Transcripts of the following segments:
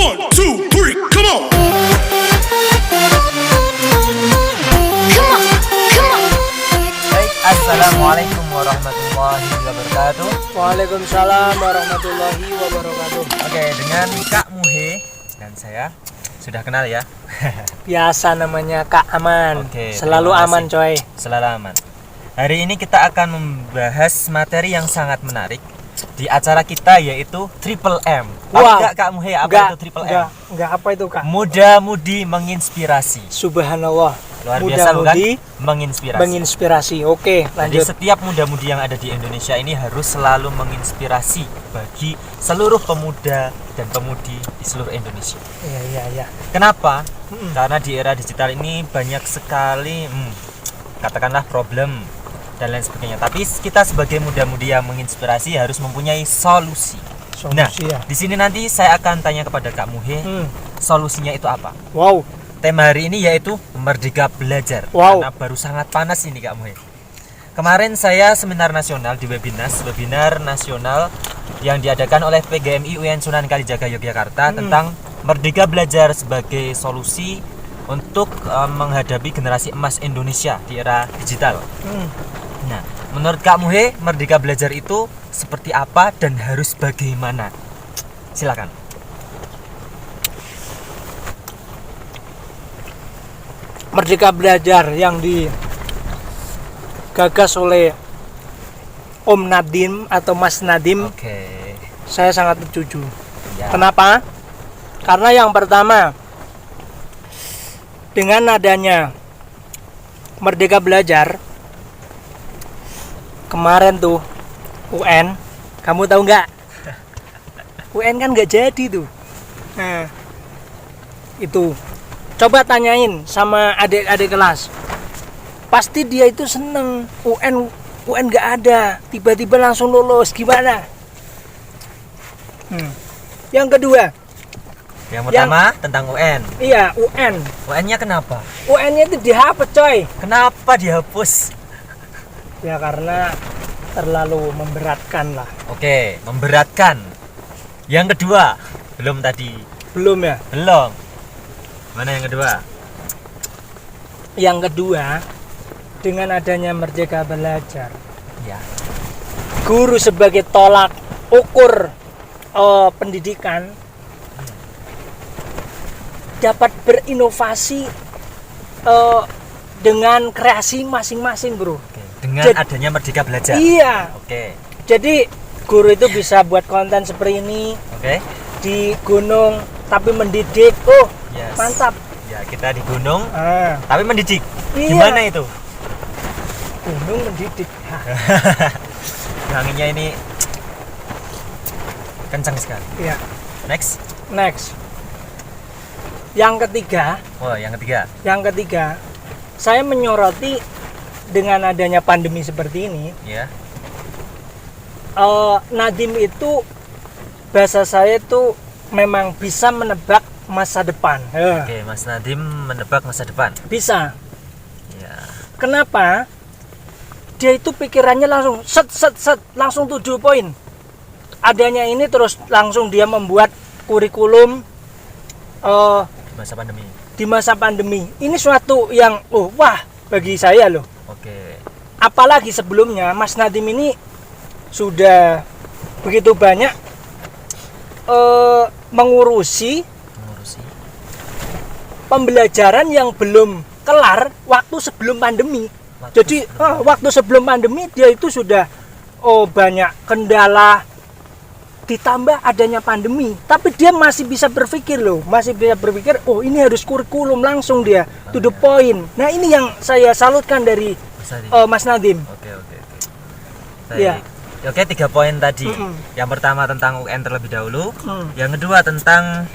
1, 2, 3, come on. Baik, assalamualaikum warahmatullahi wabarakatuh. Waalaikumsalam warahmatullahi wabarakatuh. Oke, dengan Kak Muhe dan saya sudah kenal ya. Biasa namanya Kak Aman. Oke, Selalu terima aman kasih. coy. Selalu aman. Hari ini kita akan membahas materi yang sangat menarik di acara kita, yaitu Triple M. Tahu Wow. nggak Kak Muhe apa Enggak, itu Triple M? enggak apa itu Kak? Muda-mudi menginspirasi. Subhanallah. Luar biasa bukan? Muda-mudi Menginspirasi. menginspirasi. Oke, Jadi lanjut. setiap muda-mudi yang ada di Indonesia ini harus selalu menginspirasi bagi seluruh pemuda dan pemudi di seluruh Indonesia. Iya. Kenapa? Mm-mm. Karena di era digital ini banyak sekali katakanlah problem dan lain sebagainya. Tapi kita sebagai muda-mudi yang menginspirasi harus mempunyai solusi. Nah, Solusi ya. di sini nanti saya akan tanya kepada Kak Muhe, solusinya itu apa? Wow. Tema hari ini yaitu Merdeka Belajar. Wow. Karena baru sangat panas ini Kak Muhe. Kemarin saya seminar nasional di webinar nasional yang diadakan oleh PGMI UIN Sunan Kalijaga Yogyakarta tentang Merdeka Belajar sebagai solusi untuk menghadapi generasi emas Indonesia di era digital. Nah, menurut Kak Muhe, Merdeka Belajar itu seperti apa dan harus bagaimana? Silakan. Merdeka Belajar yang digagas oleh Om Nadim atau Mas Nadim, Oke. saya sangat setuju. Ya. Kenapa? Karena yang pertama, dengan adanya Merdeka Belajar kemarin tuh UN, kamu tahu nggak? UN kan nggak jadi tuh. Nah, itu coba tanyain sama adik-adik kelas, pasti dia itu seneng. UN nggak ada, tiba-tiba langsung lulus, gimana? Yang kedua, Yang pertama tentang UN. iya UN. UN-nya kenapa? UN-nya itu dihapus coy. Kenapa dihapus? Ya karena terlalu memberatkan lah. Oke, memberatkan. Yang kedua, belum tadi. Belum ya? Belum. Mana yang kedua? Yang kedua, dengan adanya Merdeka Belajar, Ya. guru sebagai tolak ukur pendidikan dapat berinovasi dengan kreasi masing-masing, bro. Oke. Dengan Jadi- adanya Merdeka Belajar. Iya. Oke. Jadi guru itu bisa buat konten seperti ini Oke. di gunung tapi mendidik. Oh, Yes. mantap. Ya, kita di gunung Ah, tapi mendidik. Iya. Gimana itu? gunung mendidik. Hah, Anginnya ini kencang sekali. iya. Next. Next. Yang ketiga, Oh, yang ketiga. saya menyoroti dengan adanya pandemi seperti ini, Ya. Nadim itu bahasa saya itu memang bisa menebak masa depan. Oke, Mas Nadim menebak masa depan. Bisa. Ya. Kenapa? Dia itu pikirannya langsung set langsung 7 poin. Adanya ini terus langsung dia membuat kurikulum Masa pandemi. di masa pandemi. Ini suatu yang wah bagi saya loh. Oke. Apalagi sebelumnya Mas Nadim ini sudah begitu banyak mengurusi pembelajaran yang belum kelar waktu sebelum pandemi. Jadi waktu sebelum pandemi dia itu sudah banyak kendala, ditambah adanya pandemi, tapi dia masih bisa berpikir ini harus kurikulum langsung dia to the point. Nah ini yang saya salutkan dari Mas Nadim. Oke. Iya. Baik. Oke, 3 poin tadi. Yang pertama tentang UN terlebih dahulu. Yang kedua tentang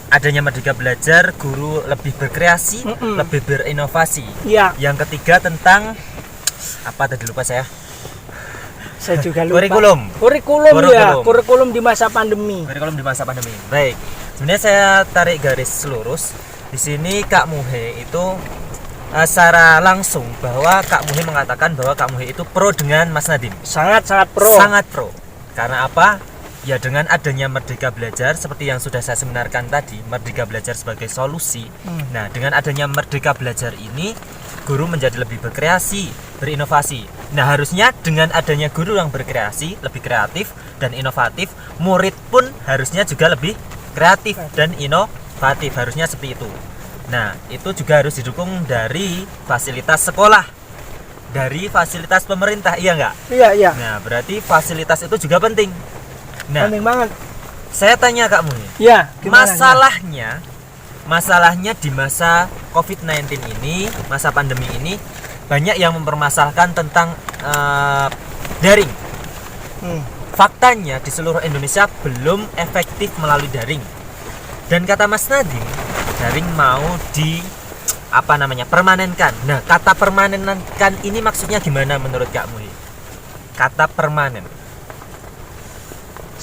adanya Merdeka Belajar, guru lebih berkreasi, lebih berinovasi. Iya. Yang ketiga tentang apa tadi lupa saya. Saya juga lupa. Kurikulum di masa pandemi. Kurikulum di masa pandemi. Baik. Sebenarnya saya tarik garis lurus. Di sini Kak Muhe itu secara langsung bahwa Kak Muhe mengatakan bahwa Kak Muhe itu pro dengan Mas Nadim. Sangat pro. Sangat pro. Karena apa? Ya dengan adanya Merdeka Belajar seperti yang sudah saya sebenarkan tadi, Merdeka Belajar sebagai solusi. Nah, dengan adanya Merdeka Belajar ini, guru menjadi lebih berkreasi, berinovasi. Nah, harusnya dengan adanya guru yang berkreasi, lebih kreatif dan inovatif, murid pun harusnya juga lebih kreatif dan inovatif. Harusnya seperti itu. Nah, itu juga harus didukung dari fasilitas sekolah, dari fasilitas pemerintah, iya nggak? Iya. Nah, berarti fasilitas itu juga penting. Nah, Penting banget. saya tanya Kak Muni, Ya, gimana? masalahnya di masa COVID-19 ini, masa pandemi ini, banyak yang mempermasalahkan tentang daring. Faktanya di seluruh Indonesia belum efektif melalui daring. Dan kata Mas Nadiem, daring mau permanenkan. Nah, kata permanenkan ini maksudnya gimana menurut Kak Muni? Kata permanen.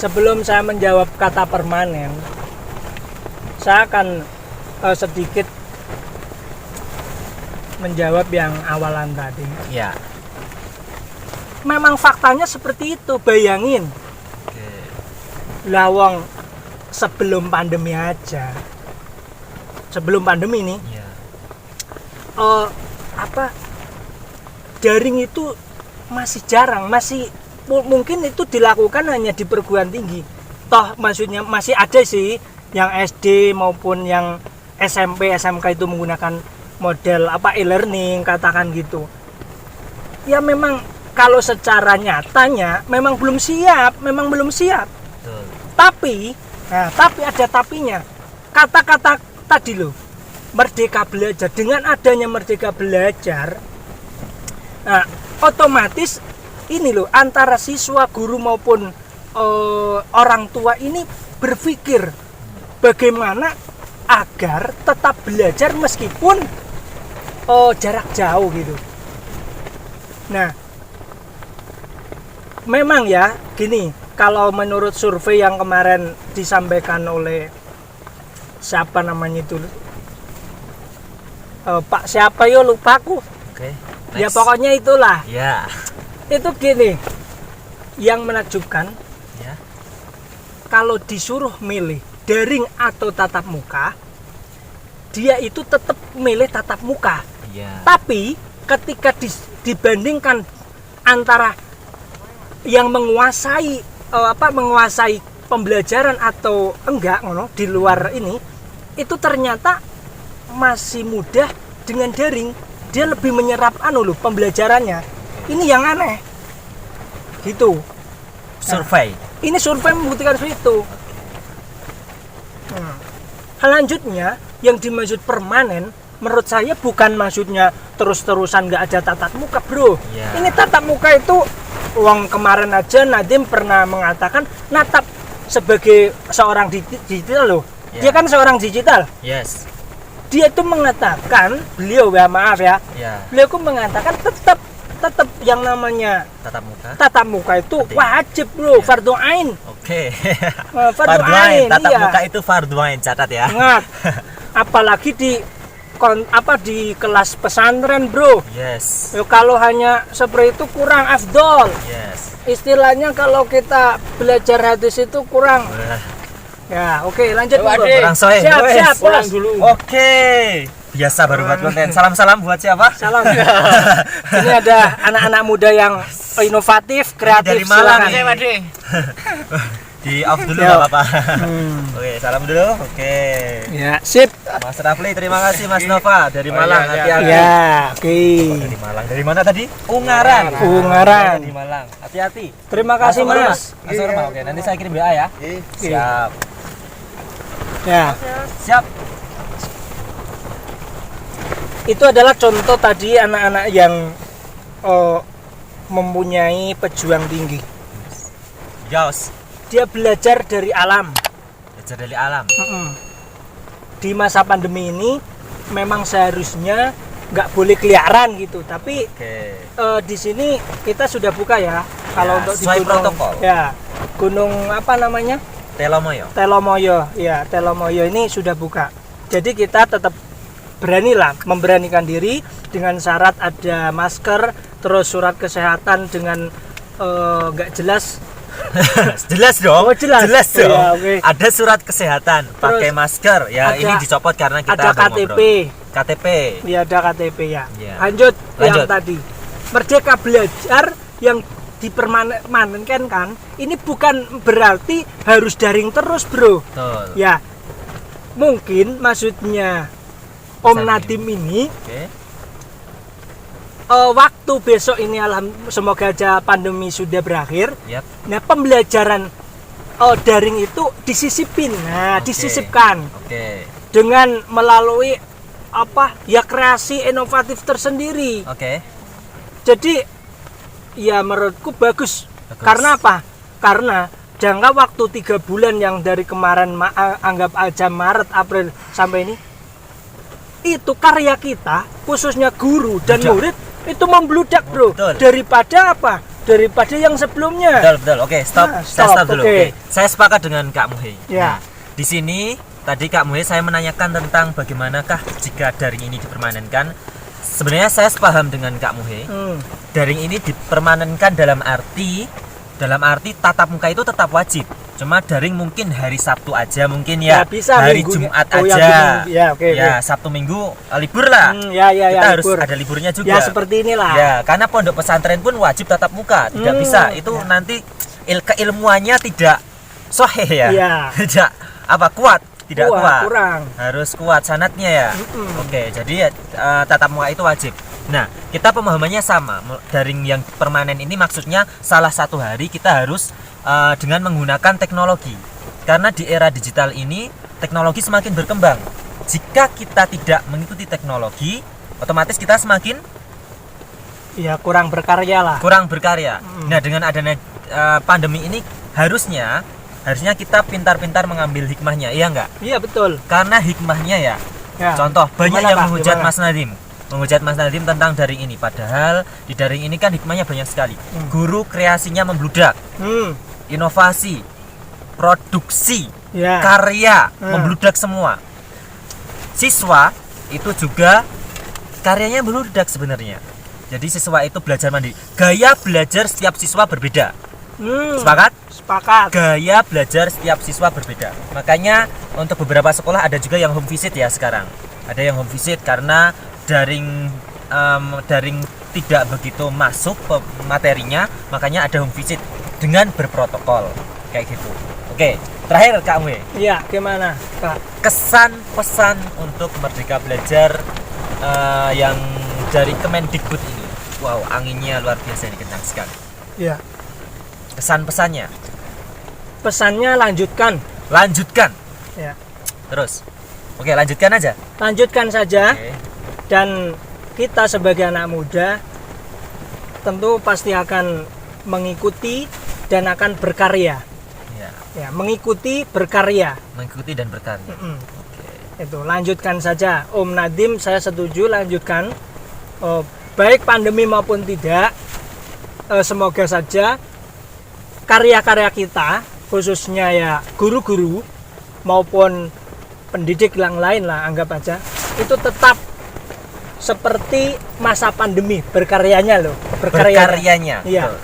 Sebelum saya menjawab kata permanen, saya akan sedikit menjawab yang awalan tadi. Ya. Memang faktanya seperti itu, bayangin. Oke. Lawang sebelum pandemi aja. Sebelum pandemi nih, Ya. daring itu masih jarang, mungkin itu dilakukan hanya di perguruan tinggi. Toh maksudnya masih ada sih yang SD maupun yang SMP, SMK itu menggunakan model e-learning, katakan gitu. Ya memang kalau secara nyatanya memang belum siap. Betul. Tapi ada tapinya. Kata-kata tadi loh, Merdeka Belajar. Dengan adanya Merdeka Belajar, nah, otomatis ini loh, antara siswa, guru maupun orang tua ini berpikir bagaimana agar tetap belajar meskipun jarak jauh gitu. Nah, memang ya gini, kalau menurut survei yang kemarin disampaikan oleh siapa namanya itu, Pak siapa yo lupa aku. Oke. Ya Next. pokoknya itulah. Ya. Itu gini, yang menakjubkan, Ya. kalau disuruh milih daring atau tatap muka, dia itu tetap milih tatap muka. Ya. Tapi ketika dibandingkan antara yang menguasai pembelajaran atau enggak di luar ini, itu ternyata masih mudah dengan daring. Dia lebih menyerap pembelajarannya. Ini yang aneh gitu. Survei. Ini survei membuktikan seperti itu. Selanjutnya yang dimaksud permanen, menurut saya bukan maksudnya terus-terusan nggak ada tatap muka, bro. Ya. Ini tatap muka itu, uang kemarin aja Nadiem pernah mengatakan natap sebagai seorang digital loh. Ya. Dia kan seorang digital. Yes. Dia itu mengatakan, beliau ya maaf ya, Ya. beliau itu mengatakan tetap yang namanya tatap muka itu penting. wajib, bro. Ya. Fardu ain. Oke. Fardu ain, tatap iya. muka itu fardu ain, catat ya. Ingat, apalagi di kelas pesantren, bro. Yes. Ya, kalau hanya seperti itu kurang afdol. Yes. Istilahnya kalau kita belajar hadis itu kurang. Ya, oke, lanjut dulu. Orang soe. Siap, bos. Oke. Biasa baru buat konten. Salam-salam buat siapa? Salam. Ini ada anak-anak muda yang inovatif, kreatif. Dari Malang. silakan. Di off dulu Yo. Pak Bapak. Oke, salam dulu. Oke. Ya, sip. Mas Rafli, terima kasih Mas Nova dari Malang. Hati-hati. Ya, oke. Dari Malang. Dari mana tadi? Ungaran. Ungaran. Di Malang. Hati-hati. Terima kasih, Mas. Mas Orma. Oke, nanti saya kirim WA ya. Siap. Ya, Siap. itu adalah contoh tadi anak-anak yang mempunyai pejuang tinggi. Gaus. Dia belajar dari alam. Belajar dari alam. Di masa pandemi ini memang seharusnya nggak boleh keliaran gitu, tapi Oke. di sini kita sudah buka ya. Kalau untuk di sesuai gunung, protokol. ya gunung apa namanya, Telomoyo. Telomoyo, ya Telomoyo ini sudah buka. Jadi kita tetap beranilah memberanikan diri dengan syarat ada masker, terus surat kesehatan dengan nggak jelas Jelas dong. Oh, jelas. dong. Ya, oke. Ada surat kesehatan, pakai masker. Ya, ada- ini dicopot karena kita ada baru KTP. ngobrol. KTP. Ya, ada KTP ya. Iya. Lanjut yang Lanjut. tadi. Merdeka belajar yang dipermanenkan kan, ini bukan berarti harus daring terus, Bro. Betul. Ya. Mungkin maksudnya Om Pesan Nadim ini Oke. waktu besok ini semoga aja pandemi sudah berakhir. Yap. Nah, pembelajaran daring itu disisipin. Nah, Oke. disisipkan Oke. dengan melalui kreasi inovatif tersendiri. Oke. Jadi ya menurutku bagus. Bagus. Karena apa? Karena jangka waktu 3 bulan yang dari kemarin anggap aja Maret, April sampai ini, itu karya kita khususnya guru dan Betul. murid itu membludak, Bro. Betul. Daripada apa? Daripada yang sebelumnya. Betul. Oke, stop. Nah, Saya stop, stop dulu. oke. Oke. Saya sepakat dengan Kak Muhe. Ya. Nah, di sini tadi Kak Muhe saya menanyakan tentang bagaimanakah jika daring ini dipermanenkan. Sebenarnya saya sepaham dengan Kak Muhe. Daring ini dipermanenkan dalam arti tatap muka itu tetap wajib. Cuma daring mungkin hari Sabtu aja mungkin ya. Ya, bisa hari minggunya. Jumat Oh, ya, aja. ya, oke, Ya, oke. Sabtu Minggu libur lah. Ya, Kita harus libur. ada liburnya juga. Ya seperti inilah. Ya, karena pondok pesantren pun wajib tatap muka. Tidak bisa. Itu ya. nanti keilmuannya tidak sahih ya. Iya. Tidak kuat, tidak Wah, kuat. kurang. Harus kuat sanatnya ya. Oke, jadi tatap muka itu wajib. Nah, kita pemahamannya sama. Daring yang permanen ini maksudnya salah satu hari kita harus dengan menggunakan teknologi. Karena di era digital ini teknologi semakin berkembang. Jika kita tidak mengikuti teknologi, otomatis kita semakin Ya kurang berkarya lah. kurang berkarya. Nah, dengan adanya pandemi ini harusnya kita pintar-pintar mengambil hikmahnya, iya enggak? Iya betul. Karena hikmahnya ya. Ya. Contoh, banyak Gimana, yang Pak? menghujat Gimana? Mas Nadim. Menghujat Mas Nadim tentang daring ini. Padahal di daring ini kan hikmahnya banyak sekali. Guru kreasinya membludak, inovasi, produksi, Ya. karya membludak semua. Siswa itu juga karyanya membludak sebenarnya. Jadi siswa itu belajar mandiri. Gaya belajar setiap siswa berbeda. Sepakat? Sepakat. Gaya belajar setiap siswa berbeda. Makanya untuk beberapa sekolah ada juga yang home visit ya sekarang. Ada yang home visit karena daring tidak begitu masuk materinya, makanya ada home visit dengan berprotokol kayak gitu. Oke, terakhir Kak Mwe, Iya, gimana, Kak? kesan pesan untuk Merdeka Belajar yang dari Kemendikbud ini. Wow, anginnya luar biasa ini, kencang sekali. Iya. Kesan pesannya, Pesannya lanjutkan. lanjutkan. Ya. Terus. Oke, lanjutkan aja. Lanjutkan saja. Oke. Dan kita sebagai anak muda tentu pasti akan mengikuti dan akan berkarya. Ya, Ya, mengikuti berkarya. mengikuti dan berkarya. Mm-mm. Oke. Itu lanjutkan saja. Om Nadim, saya setuju, lanjutkan. Baik pandemi maupun tidak, semoga saja karya-karya kita, khususnya ya guru-guru maupun pendidik yang lain lah, anggap aja, itu tetap seperti masa pandemi berkaryanya loh, Berkaryanya. Iya. Betul.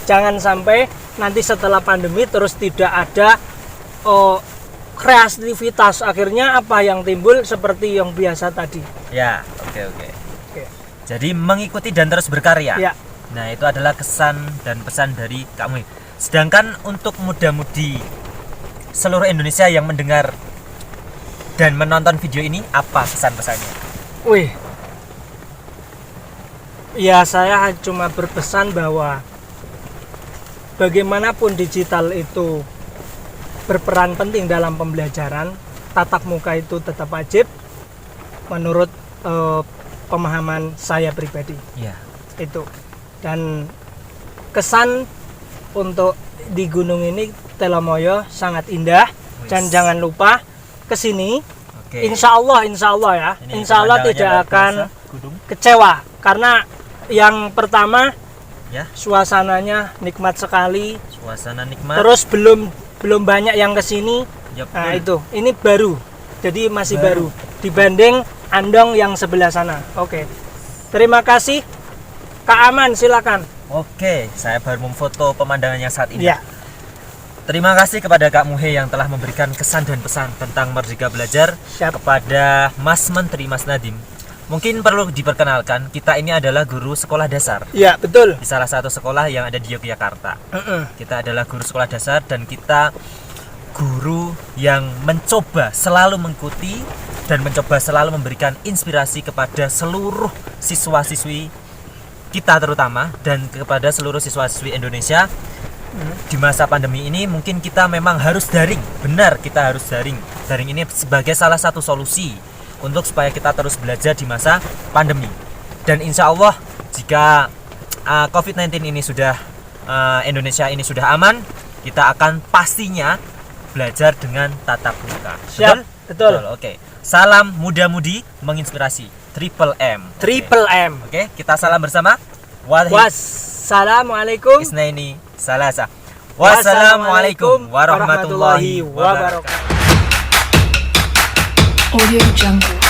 Jangan sampai nanti setelah pandemi terus tidak ada kreativitas, akhirnya apa yang timbul seperti yang biasa tadi. Ya, oke oke. Oke. Jadi mengikuti dan terus berkarya. Ya. Nah, itu adalah kesan dan pesan dari Kak Mui. Sedangkan untuk muda-mudi seluruh Indonesia yang mendengar dan menonton video ini, apa kesan pesannya? Wih. Ya, saya cuma berpesan bahwa bagaimanapun digital itu berperan penting dalam pembelajaran, tatap muka itu tetap wajib menurut pemahaman saya pribadi. Iya. Itu. Dan kesan untuk di gunung ini Telomoyo sangat indah. Dan Wis. jangan lupa kesini. Oke. Insya Allah ya. Ini Insya Allah pemandangannya tidak luar akan biasa. Gunung. kecewa karena yang pertama Ya, suasananya nikmat sekali. suasana nikmat. Terus belum banyak yang kesini. Ya, Nah betul. itu, ini baru. Jadi masih baru dibanding Andong yang sebelah sana. Oke. Terima kasih. Kak Aman, silakan. Oke, saya baru memfoto pemandangannya saat ini. Ya. Terima kasih kepada Kak Muhe yang telah memberikan kesan dan pesan tentang Merdeka Belajar. Siap. Kepada Mas Menteri Mas Nadiem. Mungkin perlu diperkenalkan, kita ini adalah guru sekolah dasar Ya, betul. di salah satu sekolah yang ada di Yogyakarta. Heeh. Kita adalah guru sekolah dasar dan kita guru yang mencoba selalu mengikuti dan mencoba selalu memberikan inspirasi kepada seluruh siswa-siswi kita terutama dan kepada seluruh siswa-siswi Indonesia. Di masa pandemi ini mungkin kita memang harus daring. Benar, kita harus daring. Daring ini sebagai salah satu solusi untuk supaya kita terus belajar di masa pandemi. Dan insya Allah jika COVID-19 ini sudah Indonesia ini sudah aman, kita akan pastinya belajar dengan tatap muka. Siap, betul. Oke. Salam muda-mudi menginspirasi. Triple M. Triple M. Oke, kita salam bersama. Wassalamualaikum Isnaini salasa. Wassalamualaikum warahmatullahi wabarakatuh. Audio Jungle.